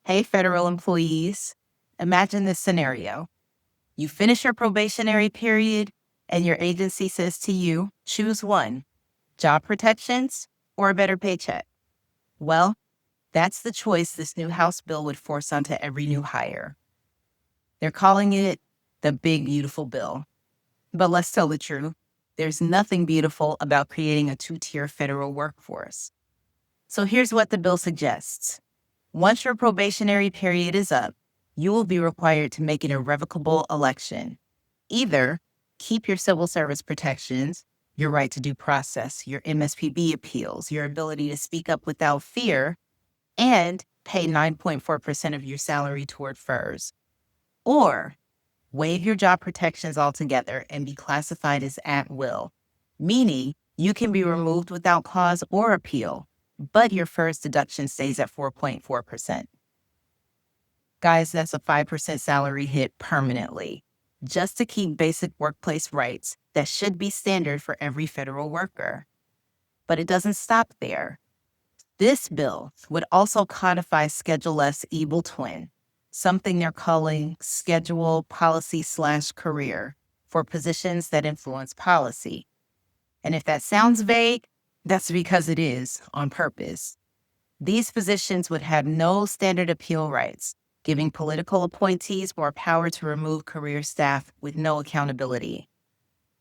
Hey, federal employees, imagine this scenario. You finish your probationary period, and your agency says to you, choose one, job protections or a better paycheck. Well, that's the choice this new House bill would force onto every new hire. They're calling it the Big Beautiful Bill. But let's tell the truth. There's nothing beautiful about creating a two-tier federal workforce. So here's what the bill suggests. Once your probationary period is up, you will be required to make an irrevocable election. Either keep your civil service protections, your right to due process, your MSPB appeals, your ability to speak up without fear, and pay 9.4% of your salary toward FERS. Or waive your job protections altogether and be classified as at will, meaning you can be removed without cause or appeal, but your FERS deduction stays at 4.4%. Guys, that's a 5% salary hit permanently, just to keep basic workplace rights that should be standard for every federal worker. But it doesn't stop there. This bill would also codify Schedule S evil twin, something they're calling schedule policy/career for positions that influence policy. And if that sounds vague, that's because it is on purpose. These positions would have no standard appeal rights, giving political appointees more power to remove career staff with no accountability.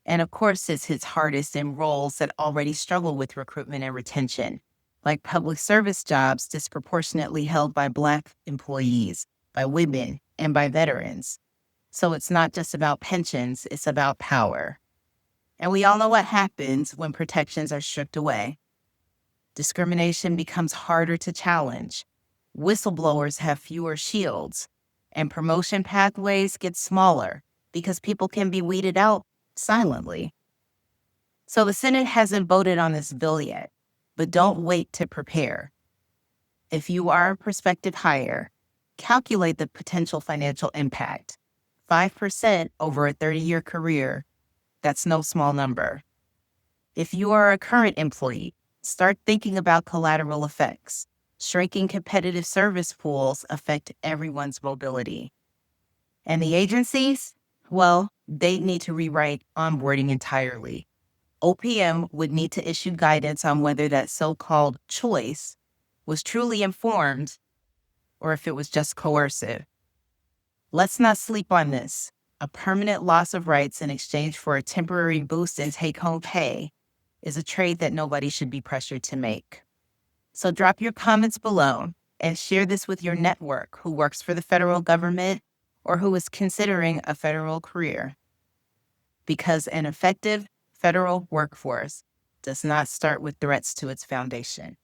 And of course, this hits hardest in roles that already struggle with recruitment and retention, like public service jobs disproportionately held by Black employees, by women, and by veterans. So it's not just about pensions, it's about power. And we all know what happens when protections are stripped away. Discrimination becomes harder to challenge. Whistleblowers have fewer shields, and promotion pathways get smaller because people can be weeded out silently. So the Senate hasn't voted on this bill yet, but don't wait to prepare. If you are a prospective hire, calculate the potential financial impact. 5% over a 30-year career, that's no small number. If you are a current employee, start thinking about collateral effects. Shrinking competitive service pools affect everyone's mobility. And the agencies? Well, they need to rewrite onboarding entirely. OPM would need to issue guidance on whether that so-called choice was truly informed or if it was just coercive. Let's not sleep on this. A permanent loss of rights in exchange for a temporary boost in take-home pay is a trade that nobody should be pressured to make. So drop your comments below and share this with your network who works for the federal government or who is considering a federal career. Because an effective federal workforce does not start with threats to its foundation.